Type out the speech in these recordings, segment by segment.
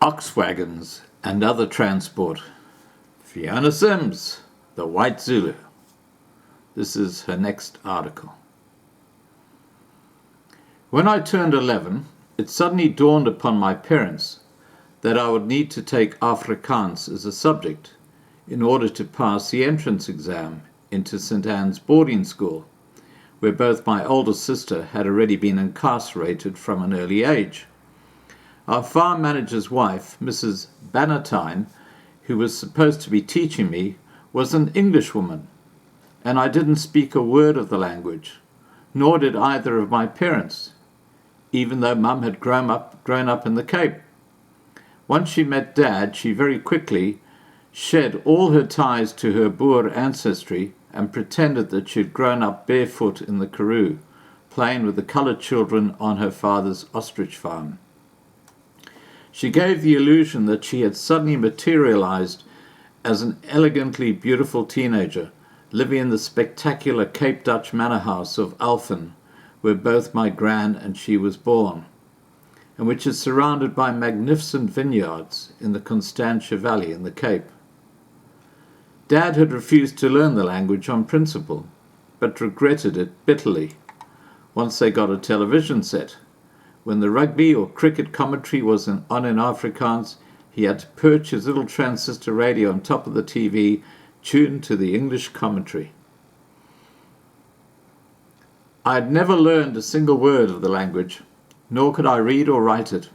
Ox wagons and other transport. Fiona Timms, the White Zulu. This is her next article. When I turned 11, it suddenly dawned upon my parents that I would need to take Afrikaans as a subject in order to pass the entrance exam into St. Anne's boarding school, where both my older sister had already been incarcerated from an early age. Our farm manager's wife, Mrs. Bannatyne, who was supposed to be teaching me, was an Englishwoman, and I didn't speak a word of the language, nor did either of my parents, even though Mum had grown up in the Cape. Once she met Dad, she very quickly shed all her ties to her Boer ancestry and pretended that she had grown up barefoot in the Karoo, playing with the coloured children on her father's ostrich farm. She gave the illusion that she had suddenly materialized as an elegantly beautiful teenager, living in the spectacular Cape Dutch manor house of Alphen, where both my gran and she was born, and which is surrounded by magnificent vineyards in the Constantia Valley in the Cape. Dad had refused to learn the language on principle, but regretted it bitterly once they got a television set. When the rugby or cricket commentary was on in Afrikaans, he had to perch his little transistor radio on top of the TV, tuned to the English commentary. I had never learned a single word of the language, nor could I read or write it.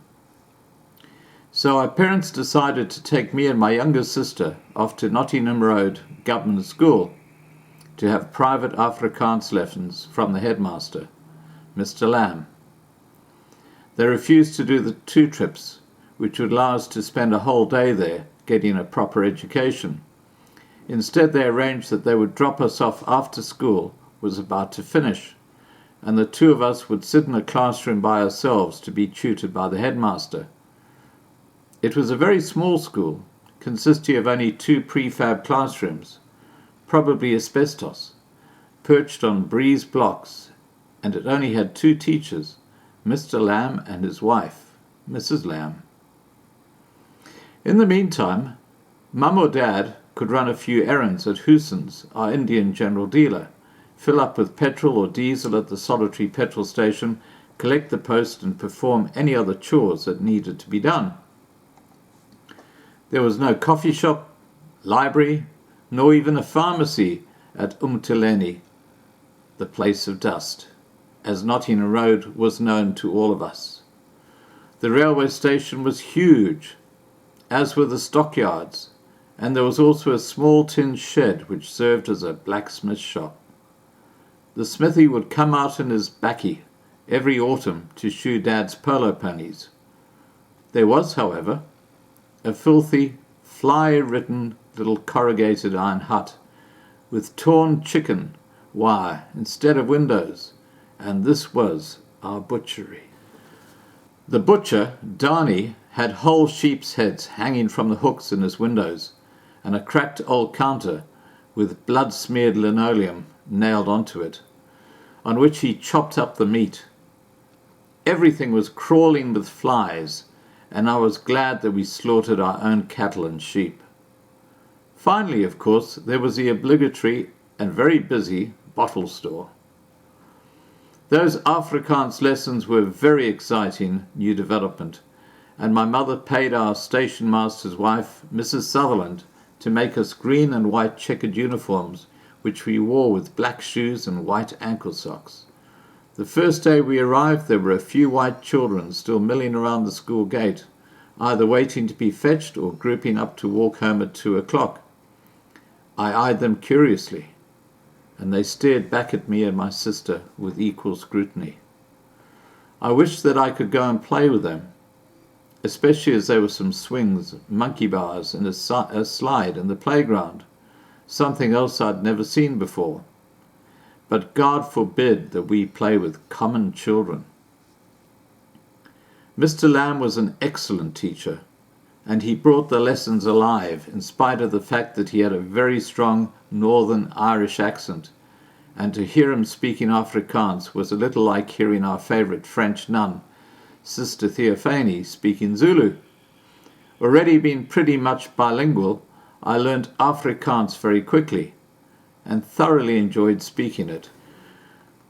So our parents decided to take me and my younger sister off to Nottingham Road Government School to have private Afrikaans lessons from the headmaster, Mr. Lamb. They refused to do the 2 trips, which would allow us to spend a whole day there getting a proper education. Instead, they arranged that they would drop us off after school was about to finish, and the 2 of us would sit in a classroom by ourselves to be tutored by the headmaster. It was a very small school, consisting of only 2 prefab classrooms, probably asbestos, perched on breeze blocks, and it only had 2 teachers, Mr. Lamb and his wife, Mrs. Lamb. In the meantime, Mum or Dad could run a few errands at Huson's, our Indian general dealer, fill up with petrol or diesel at the solitary petrol station, collect the post and perform any other chores that needed to be done. There was no coffee shop, library, nor even a pharmacy at Umtileni, the place of dust, as Nottingham Road was known to all of us. The railway station was huge, as were the stockyards, and there was also a small tin shed which served as a blacksmith shop. The smithy would come out in his bakkie every autumn to shoe Dad's polo ponies. There was, however, a filthy, fly-ridden little corrugated iron hut with torn chicken wire instead of windows, and this was our butchery. The butcher, Darnie, had whole sheep's heads hanging from the hooks in his windows, and a cracked old counter with blood-smeared linoleum nailed onto it, on which he chopped up the meat. Everything was crawling with flies, and I was glad that we slaughtered our own cattle and sheep. Finally, of course, there was the obligatory and very busy bottle store. Those Afrikaans lessons were a very exciting new development, and my mother paid our station master's wife, Mrs. Sutherland, to make us green and white checkered uniforms, which we wore with black shoes and white ankle socks. The first day we arrived, there were a few white children still milling around the school gate, either waiting to be fetched or grouping up to walk home at 2 o'clock. I eyed them curiously, and they stared back at me and my sister with equal scrutiny. I wished that I could go and play with them, especially as there were some swings, monkey bars, and a slide in the playground, something else I'd never seen before. But God forbid that we play with common children. Mr. Lamb was an excellent teacher, and he brought the lessons alive in spite of the fact that he had a very strong Northern Irish accent, and to hear him speaking Afrikaans was a little like hearing our favourite French nun, Sister Theophanie, speaking Zulu. Already being pretty much bilingual, I learned Afrikaans very quickly and thoroughly enjoyed speaking it.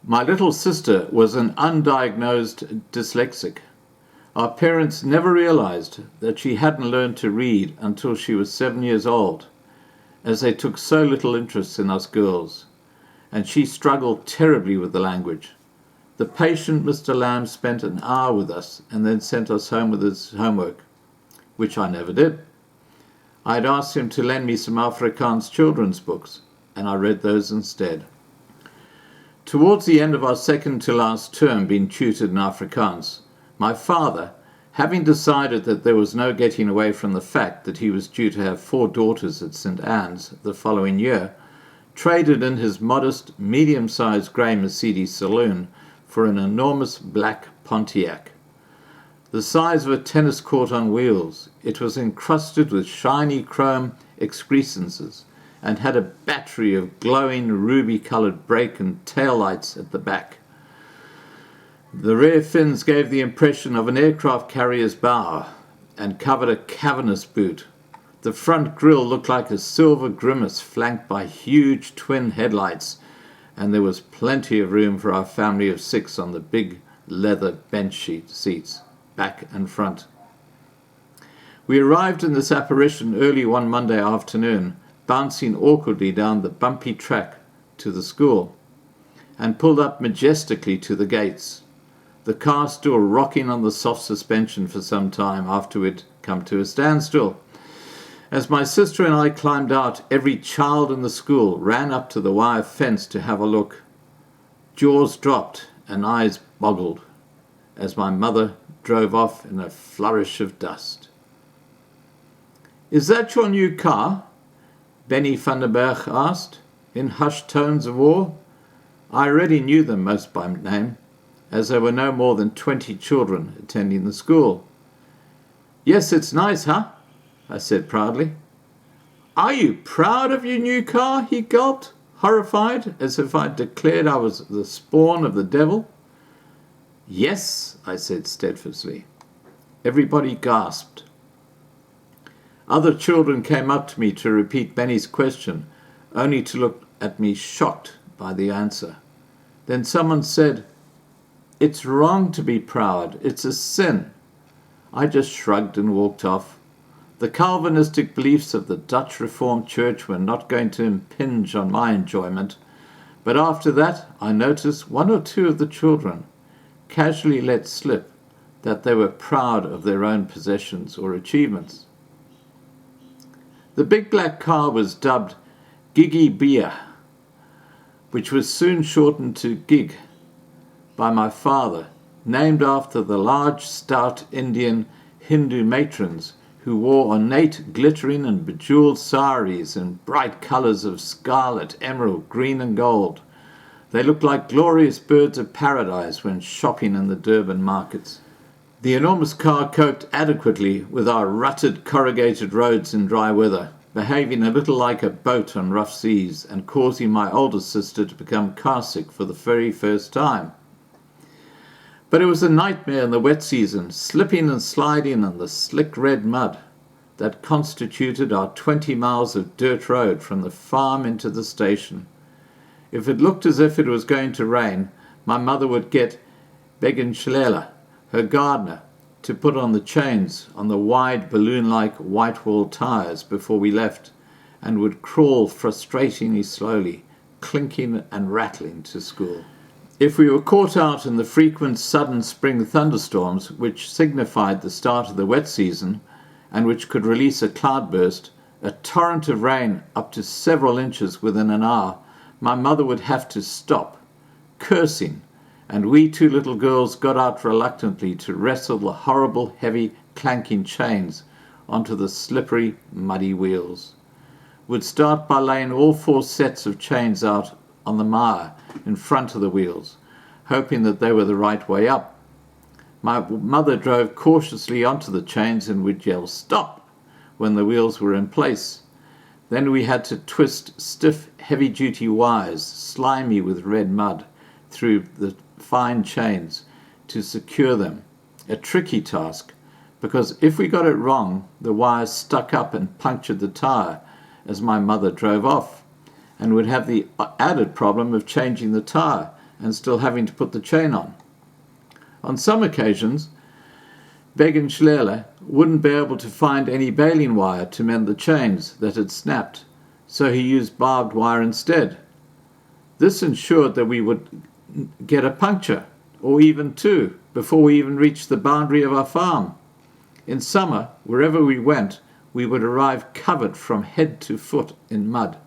My little sister was an undiagnosed dyslexic. Our parents never realized that she hadn't learned to read until she was 7 years old, as they took so little interest in us girls, and she struggled terribly with the language. The patient Mr. Lamb spent an hour with us and then sent us home with his homework, which I never did. I had asked him to lend me some Afrikaans children's books, and I read those instead. Towards the end of our second to last term being tutored in Afrikaans, my father, having decided that there was no getting away from the fact that he was due to have 4 daughters at St. Anne's the following year, traded in his modest, medium-sized grey Mercedes saloon for an enormous black Pontiac. The size of a tennis court on wheels, it was encrusted with shiny chrome excrescences and had a battery of glowing ruby-coloured brake and tail lights at the back. The rear fins gave the impression of an aircraft carrier's bow and covered a cavernous boot. The front grille looked like a silver grimace flanked by huge twin headlights, and there was plenty of room for our family of 6 on the big leather bench seats, back and front. We arrived in this apparition early one Monday afternoon, bouncing awkwardly down the bumpy track to the school, and pulled up majestically to the gates. The car still rocking on the soft suspension for some time after we'd come to a standstill. As my sister and I climbed out, every child in the school ran up to the wire fence to have a look. Jaws dropped and eyes boggled as my mother drove off in a flourish of dust. "Is that your new car?" Benny van den Berg asked, in hushed tones of awe. I already knew them most by name, as there were no more than 20 children attending the school. "Yes, it's nice, huh?" I said proudly. "Are you proud of your new car?" he gulped, horrified, as if I'd declared I was the spawn of the devil. "Yes," I said steadfastly. Everybody gasped. Other children came up to me to repeat Benny's question, only to look at me shocked by the answer. Then someone said, "It's wrong to be proud. It's a sin." I just shrugged and walked off. The Calvinistic beliefs of the Dutch Reformed Church were not going to impinge on my enjoyment, but after that I noticed 1 or 2 of the children casually let slip that they were proud of their own possessions or achievements. The big black car was dubbed Gigi Bia, which was soon shortened to Gig by my father, named after the large, stout Indian Hindu matrons who wore ornate, glittering and bejeweled saris in bright colours of scarlet, emerald, green and gold. They looked like glorious birds of paradise when shopping in the Durban markets. The enormous car coped adequately with our rutted, corrugated roads in dry weather, behaving a little like a boat on rough seas and causing my older sister to become car-sick for the very first time. But it was a nightmare in the wet season, slipping and sliding on the slick red mud that constituted our 20 miles of dirt road from the farm into the station. If it looked as if it was going to rain, my mother would get Beginschlela, her gardener, to put on the chains on the wide balloon-like white-walled tires before we left, and would crawl frustratingly slowly, clinking and rattling to school. If we were caught out in the frequent sudden spring thunderstorms which signified the start of the wet season and which could release a cloudburst, a torrent of rain up to several inches within an hour, my mother would have to stop, cursing, and we 2 little girls got out reluctantly to wrestle the horrible, heavy, clanking chains onto the slippery, muddy wheels. Would start by laying all 4 sets of chains out on the mire in front of the wheels, hoping that they were the right way up. My mother drove cautiously onto the chains and would yell, "Stop!" when the wheels were in place. Then we had to twist stiff, heavy-duty wires, slimy with red mud, through the fine chains to secure them. A tricky task, because if we got it wrong, the wires stuck up and punctured the tyre as my mother drove off, and would have the added problem of changing the tyre and still having to put the chain on. On some occasions, Wagons wouldn't be able to find any baling wire to mend the chains that had snapped, so he used barbed wire instead. This ensured that we would get a puncture, or even two, before we even reached the boundary of our farm. In summer, wherever we went, we would arrive covered from head to foot in mud.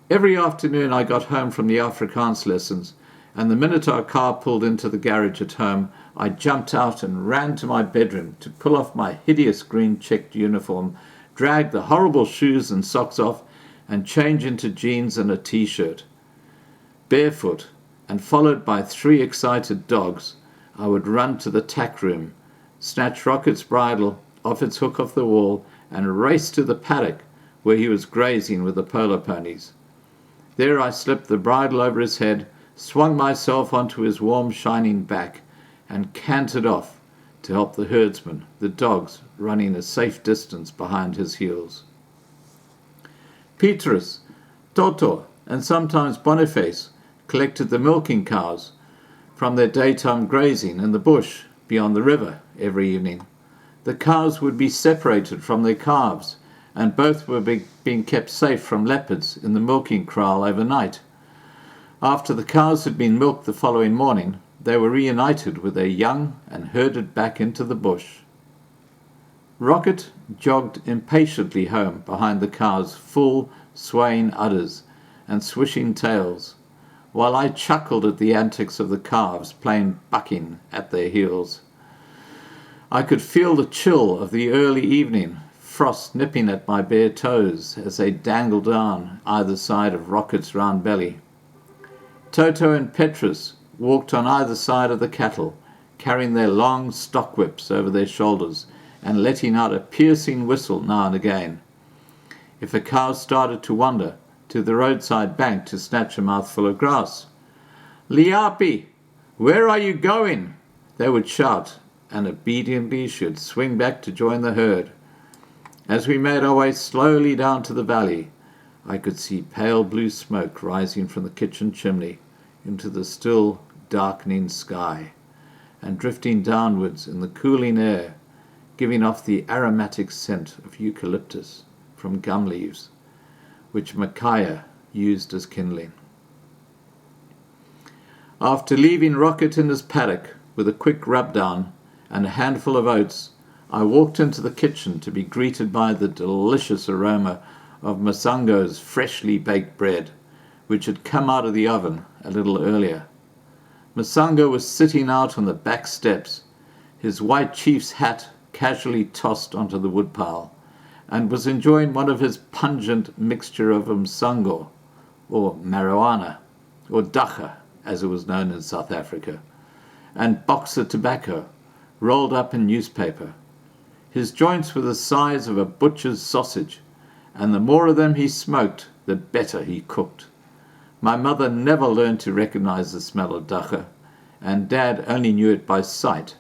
Every afternoon I got home from the Afrikaans lessons, and the minute our car pulled into the garage at home, I jumped out and ran to my bedroom to pull off my hideous green checked uniform, drag the horrible shoes and socks off, and change into jeans and a t-shirt. Barefoot, and followed by 3 excited dogs, I would run to the tack room, snatch Rocket's bridle off its hook off the wall, and race to the paddock where he was grazing with the polo ponies. There I slipped the bridle over his head, swung myself onto his warm, shining back, and cantered off to help the herdsmen, the dogs running a safe distance behind his heels. Petrus, Toto, and sometimes Boniface collected the milking cows from their daytime grazing in the bush beyond the river every evening. The cows would be separated from their calves, and both were being kept safe from leopards in the milking kraal overnight. After the cows had been milked the following morning, they were reunited with their young and herded back into the bush. Rocket jogged impatiently home behind the cows' full, swaying udders and swishing tails, while I chuckled at the antics of the calves playing bucking at their heels. I could feel the chill of the early evening, frost nipping at my bare toes as they dangled down either side of Rocket's round belly. Toto and Petrus walked on either side of the cattle, carrying their long stock whips over their shoulders and letting out a piercing whistle now and again. If a cow started to wander to the roadside bank to snatch a mouthful of grass, "Liapi, where are you going?" they would shout, and obediently she would swing back to join the herd. As we made our way slowly down to the valley, I could see pale blue smoke rising from the kitchen chimney into the still, darkening sky, and drifting downwards in the cooling air, giving off the aromatic scent of eucalyptus from gum leaves, which Micaiah used as kindling. After leaving Rocket in his paddock with a quick rub-down and a handful of oats, I walked into the kitchen to be greeted by the delicious aroma of Masango's freshly baked bread, which had come out of the oven a little earlier. Masango was sitting out on the back steps, his white chief's hat casually tossed onto the woodpile, and was enjoying one of his pungent mixture of msango, or marijuana, or dacha, as it was known in South Africa, and boxer tobacco, rolled up in newspaper. His joints were the size of a butcher's sausage, and the more of them he smoked, the better he cooked. My mother never learned to recognize the smell of dacha, and Dad only knew it by sight,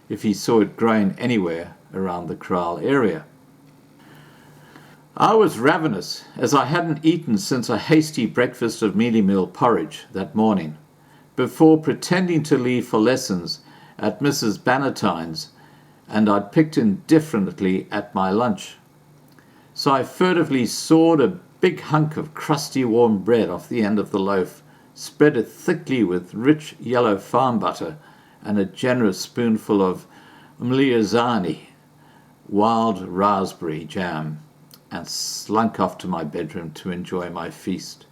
if he saw it growing anywhere around the kraal area. I was ravenous, as I hadn't eaten since a hasty breakfast of mealie meal porridge that morning, before pretending to leave for lessons at Mrs. Bannatyne's, and I'd picked indifferently at my lunch. So I furtively sawed a big hunk of crusty warm bread off the end of the loaf, spread it thickly with rich yellow farm butter, and a generous spoonful of mliazani, wild raspberry jam, and slunk off to my bedroom to enjoy my feast,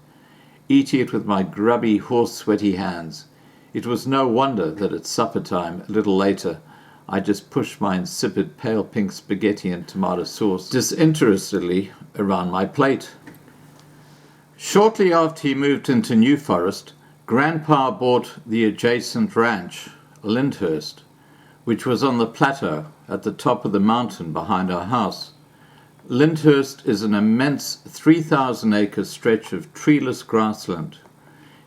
eating it with my grubby, horse-sweaty hands. It was no wonder that at supper time, a little later, I just pushed my insipid pale pink spaghetti and tomato sauce disinterestedly around my plate. Shortly after he moved into New Forest, Grandpa bought the adjacent ranch, Lyndhurst, which was on the plateau at the top of the mountain behind our house. Lyndhurst is an immense 3,000-acre stretch of treeless grassland,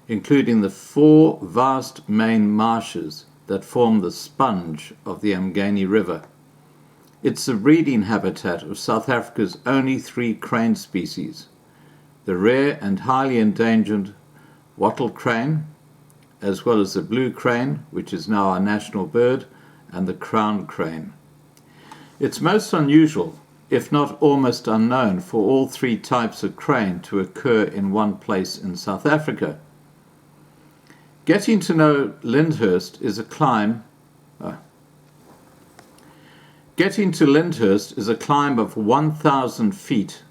including the 4 vast main marshes that form the sponge of the Mgani River. It's the breeding habitat of South Africa's only 3 crane species: the rare and highly endangered wattle crane, as well as the blue crane, which is now our national bird, and the crown crane. It's most unusual, if not almost unknown, for all 3 types of crane to occur in one place in South Africa. Getting to know Lyndhurst is a climb. Getting to Lyndhurst is a climb of 1,000 feet,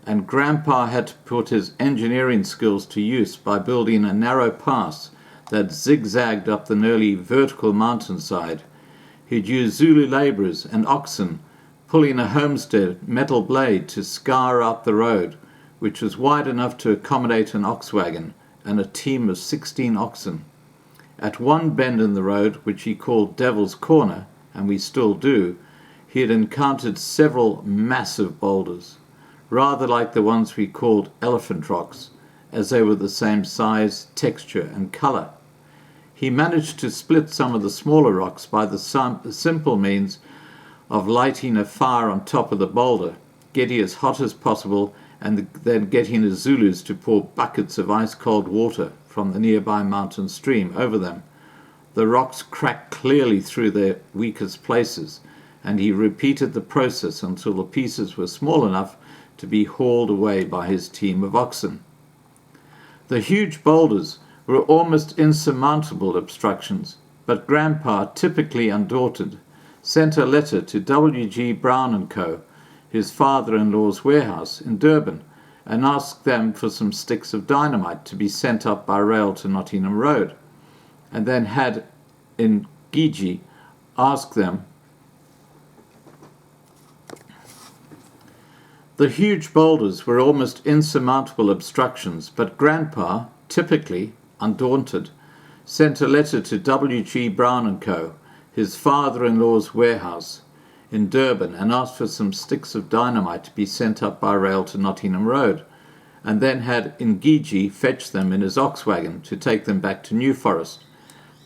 and Grandpa had to put his engineering skills to use by building a narrow pass that zigzagged up the nearly vertical mountainside. He'd use Zulu labourers and oxen pulling a homestead metal blade to scour out the road, which was wide enough to accommodate an ox wagon and a team of 16 oxen. At one bend in the road, which he called Devil's Corner, and we still do, he had encountered several massive boulders, rather like the ones we called elephant rocks, as they were the same size, texture and colour. He managed to split some of the smaller rocks by the simple means of lighting a fire on top of the boulder, getting as hot as possible, and then getting the Zulus to pour buckets of ice-cold water from the nearby mountain stream over them. The rocks cracked clearly through their weakest places, and he repeated the process until the pieces were small enough to be hauled away by his team of oxen. The huge boulders were almost insurmountable obstructions, but Grandpa, typically undaunted, sent a letter to W.G. Brown & Co., his father-in-law's warehouse in Durban, and asked them for some sticks of dynamite to be sent up by rail to Nottingham Road, and then had Ngiji ask them. The huge boulders were almost insurmountable obstructions, but Grandpa, typically undaunted, sent a letter to W.G. Brown & Co., his father-in-law's warehouse in Durban, and asked for some sticks of dynamite to be sent up by rail to Nottingham Road, and then had Ngiji fetch them in his ox wagon to take them back to New Forest.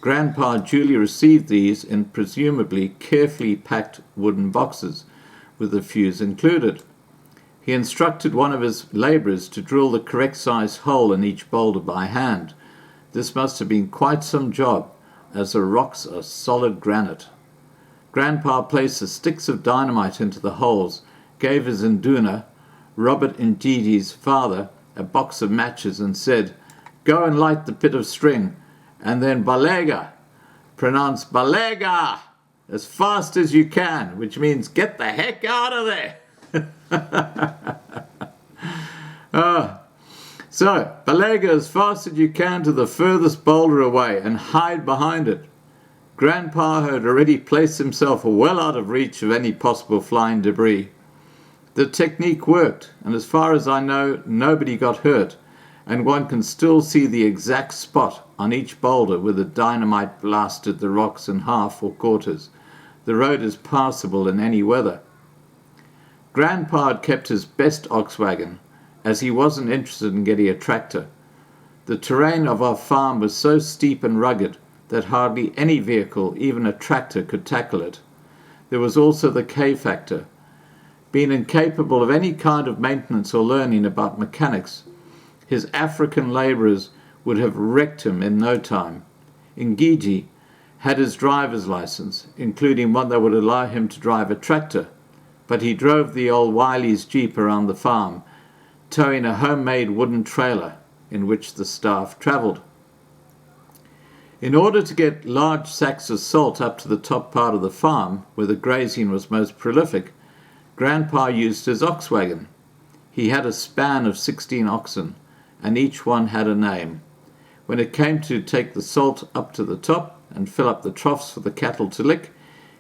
Grandpa duly received these in presumably carefully packed wooden boxes, with the fuse included. He instructed one of his labourers to drill the correct size hole in each boulder by hand. This must have been quite some job, as the rocks are solid granite. Grandpa placed the sticks of dynamite into the holes, gave his induna, Robert Ndidi's father, a box of matches, and said, "Go and light the bit of string, and then balega, pronounced balega, as fast as you can," which means get the heck out of there. So, balega as fast as you can to the furthest boulder away and hide behind it. Grandpa had already placed himself well out of reach of any possible flying debris. The technique worked, and as far as I know, nobody got hurt, and one can still see the exact spot on each boulder where the dynamite blasted the rocks in half or quarters. The road is passable in any weather. Grandpa had kept his best ox wagon, as he wasn't interested in getting a tractor. The terrain of our farm was so steep and rugged that hardly any vehicle, even a tractor, could tackle it. There was also the K factor. Being incapable of any kind of maintenance or learning about mechanics, his African labourers would have wrecked him in no time. Ngiji had his driver's license, including one that would allow him to drive a tractor, but he drove the old Wiley's Jeep around the farm, towing a homemade wooden trailer in which the staff travelled. In order to get large sacks of salt up to the top part of the farm, where the grazing was most prolific, Grandpa used his ox wagon. He had a span of 16 oxen, and each one had a name. When it came to take the salt up to the top and fill up the troughs for the cattle to lick,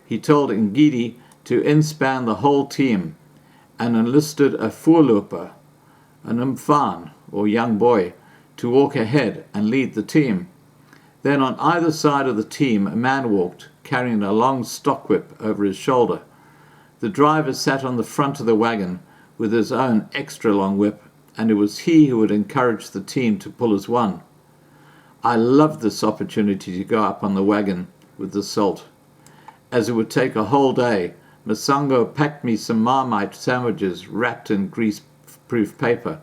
he told Ngidi to inspan the whole team, and enlisted a voorloper, an umfaan, or young boy, to walk ahead and lead the team. Then on either side of the team a man walked, carrying a long stockwhip over his shoulder. The driver sat on the front of the wagon with his own extra long whip, and it was he who would encourage the team to pull as one. I loved this opportunity to go up on the wagon with the salt, as it would take a whole day, Masango packed me some Marmite sandwiches wrapped in grease-proof paper,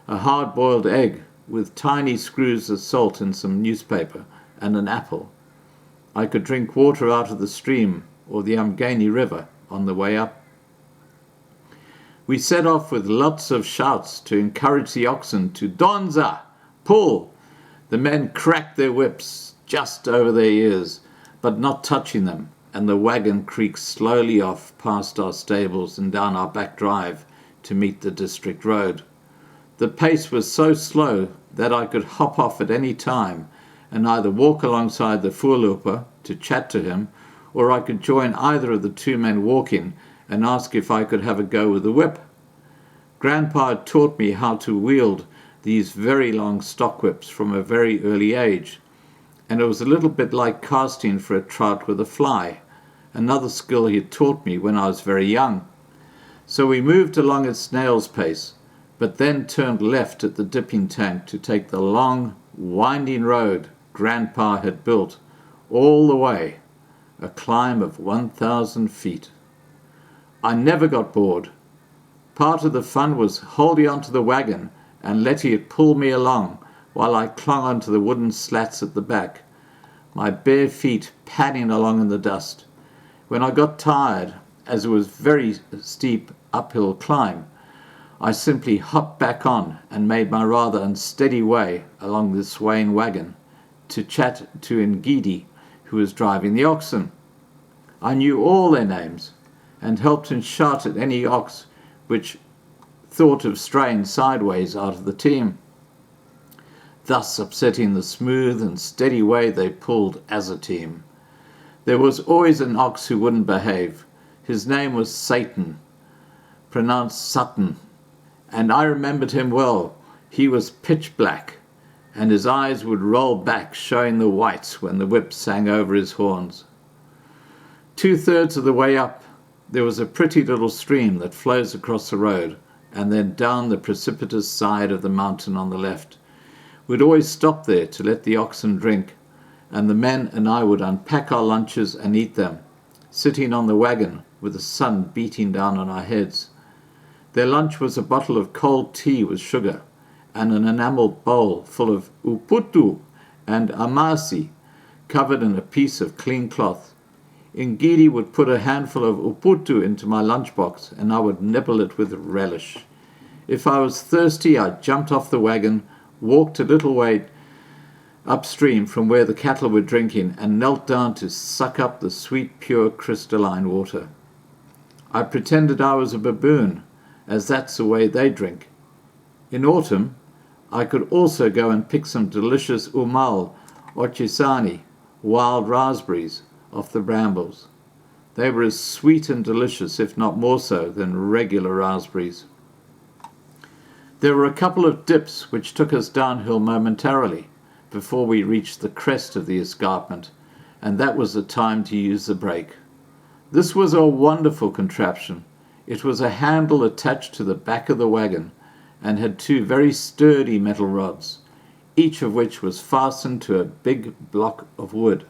a hard-boiled egg with tiny screws of salt in some newspaper, and an apple. I could drink water out of the stream or the Umgeni River on the way up. We set off with lots of shouts to encourage the oxen to donza, pull. The men cracked their whips just over their ears, but not touching them, and the wagon creaked slowly off past our stables and down our back drive to meet the district road. The pace was so slow that I could hop off at any time and either walk alongside the voorloper to chat to him, or I could join either of the two men walking and ask if I could have a go with the whip. Grandpa had taught me how to wield these very long stock whips from a very early age, and it was a little bit like casting for a trout with a fly, another skill he had taught me when I was very young. So we moved along at snail's pace, but then turned left at the dipping tank to take the long, winding road Grandpa had built all the way, a climb of 1,000 feet. I never got bored. Part of the fun was holding onto the wagon and letting it pull me along while I clung onto the wooden slats at the back, my bare feet padding along in the dust. When I got tired, as it was a very steep uphill climb, I simply hopped back on and made my rather unsteady way along the swaying wagon to chat to Ngidi, who was driving the oxen. I knew all their names and helped him shout at any ox which thought of straying sideways out of the team, thus upsetting the smooth and steady way they pulled as a team. There was always an ox who wouldn't behave. His name was Satan, pronounced Sutton, and I remembered him well. He was pitch black, and his eyes would roll back, showing the whites when the whip sang over his horns. 2/3 of the way up, there was a pretty little stream that flows across the road and then down the precipitous side of the mountain on the left. We'd always stop there to let the oxen drink, and the men and I would unpack our lunches and eat them, sitting on the wagon with the sun beating down on our heads. Their lunch was a bottle of cold tea with sugar and an enamel bowl full of uputu and amasi, covered in a piece of clean cloth. Ngidi would put a handful of uputu into my lunchbox, and I would nibble it with relish. If I was thirsty, I jumped off the wagon, walked a little way upstream from where the cattle were drinking, and knelt down to suck up the sweet, pure, crystalline water. I pretended I was a baboon, as that's the way they drink. In autumn, I could also go and pick some delicious umal or chisani, wild raspberries, off the brambles. They were as sweet and delicious, if not more so, than regular raspberries. There were a couple of dips which took us downhill momentarily before we reached the crest of the escarpment, and that was the time to use the brake. This was a wonderful contraption. It was a handle attached to the back of the wagon and had two very sturdy metal rods, each of which was fastened to a big block of wood.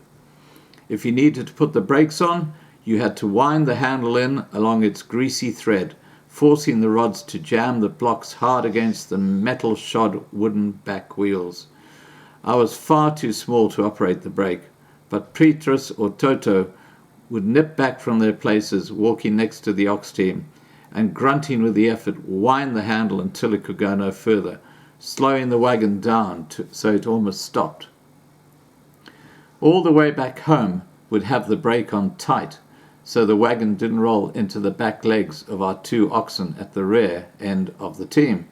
If you needed to put the brakes on, you had to wind the handle in along its greasy thread, forcing the rods to jam the blocks hard against the metal-shod wooden back wheels. I was far too small to operate the brake, but Petrus or Toto would nip back from their places, walking next to the ox team, and grunting with the effort, wind the handle until it could go no further, slowing the wagon down so it almost stopped. All the way back home would have the brake on tight, so the wagon didn't roll into the back legs of our two oxen at the rear end of the team.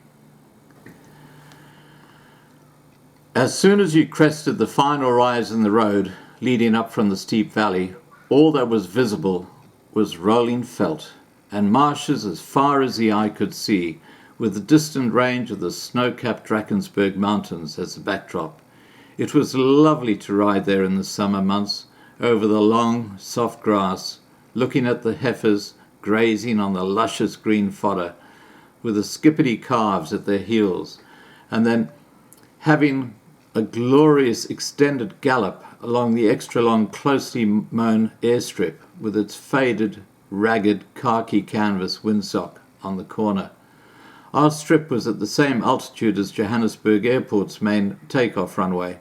As soon as you crested the final rise in the road leading up from the steep valley, all that was visible was rolling veldt and marshes as far as the eye could see, with the distant range of the snow-capped Drakensberg Mountains as the backdrop. It was lovely to ride there in the summer months, over the long, soft grass, looking at the heifers grazing on the luscious green fodder, with the skippity calves at their heels, and then having a glorious extended gallop along the extra-long, closely mown airstrip with its faded ragged khaki canvas windsock on the corner. Our strip was at the same altitude as Johannesburg Airport's main takeoff runway,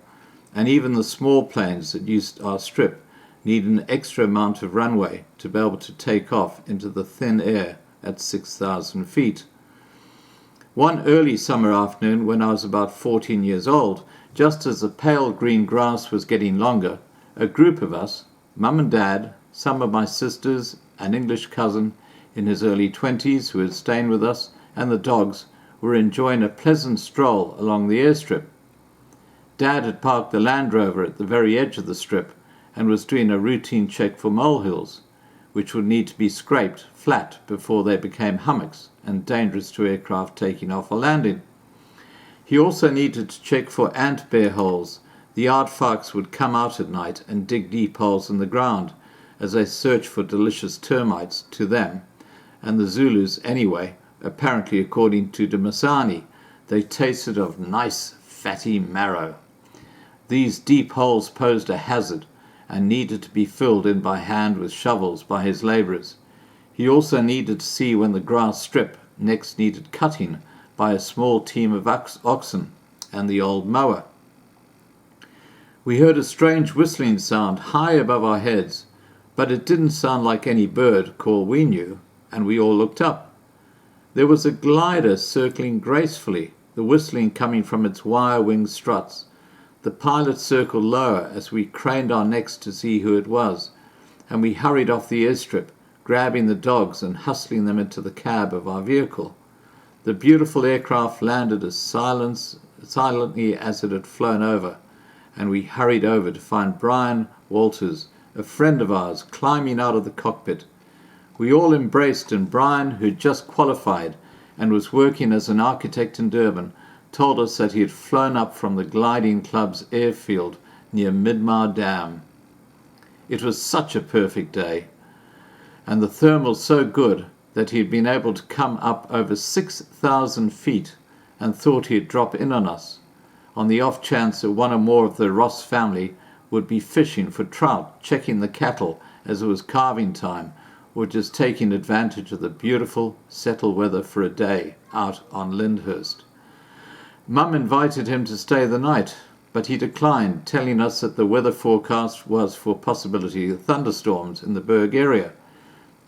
and even the small planes that used our strip need an extra amount of runway to be able to take off into the thin air at 6,000 feet. One early summer afternoon when I was about 14 years old, just as the pale green grass was getting longer, a group of us, Mum and Dad, some of my sisters, an English cousin in his early 20s who was staying with us, and the dogs, were enjoying a pleasant stroll along the airstrip. Dad had parked the Land Rover at the very edge of the strip and was doing a routine check for molehills, which would need to be scraped flat before they became hummocks and dangerous to aircraft taking off or landing. He also needed to check for ant bear holes. The aardvarks would come out at night and dig deep holes in the ground as they searched for delicious termites to them, and the Zulus anyway, apparently according to de Masani, they tasted of nice fatty marrow. These deep holes posed a hazard and needed to be filled in by hand with shovels by his labourers. He also needed to see when the grass strip next needed cutting by a small team of oxen and the old mower. We heard a strange whistling sound high above our heads, but it didn't sound like any bird call we knew, and we all looked up. There was a glider circling gracefully, the whistling coming from its wire-winged struts. The pilot circled lower as we craned our necks to see who it was, and we hurried off the airstrip, grabbing the dogs and hustling them into the cab of our vehicle. The beautiful aircraft landed as silently as it had flown over, and we hurried over to find Brian Walters, a friend of ours, climbing out of the cockpit. We all embraced, and Brian, who'd just qualified and was working as an architect in Durban, told us that he had flown up from the Gliding Club's airfield near Midmar Dam. It was such a perfect day, and the thermal so good that he had been able to come up over 6,000 feet and thought he'd drop in on us, on the off chance that one or more of the Ross family would be fishing for trout, checking the cattle as it was calving time, or just taking advantage of the beautiful settled weather for a day out on Lyndhurst. Mum invited him to stay the night, but he declined, telling us that the weather forecast was for possibility of thunderstorms in the Berg area,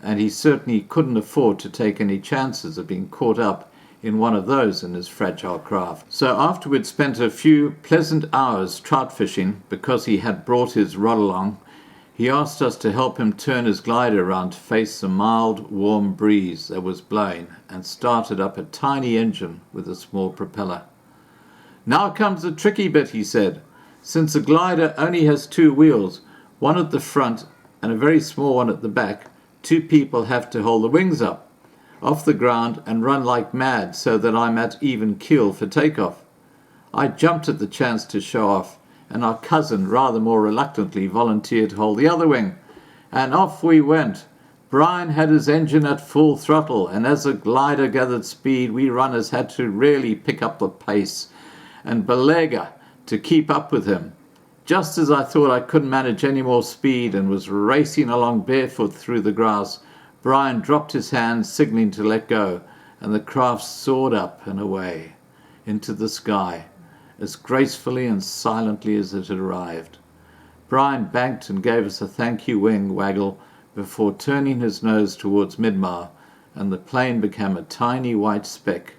and he certainly couldn't afford to take any chances of being caught up in one of those in his fragile craft. So after we'd spent a few pleasant hours trout fishing, because he had brought his rod along, he asked us to help him turn his glider around to face the mild, warm breeze that was blowing, and started up a tiny engine with a small propeller. "Now comes the tricky bit," he said. "Since the glider only has two wheels, one at the front and a very small one at the back, two people have to hold the wings up off the ground and run like mad so that I'm at even keel for takeoff." I jumped at the chance to show off, and our cousin rather more reluctantly volunteered to hold the other wing, and off we went. Brian had his engine at full throttle, and as the glider gathered speed, we runners had to really pick up the pace and belega to keep up with him. Just as I thought I couldn't manage any more speed and was racing along barefoot through the grass, Brian dropped his hand, signaling to let go, and the craft soared up and away into the sky as gracefully and silently as it had arrived. Brian banked and gave us a thank you wing waggle before turning his nose towards Midmar, and the plane became a tiny white speck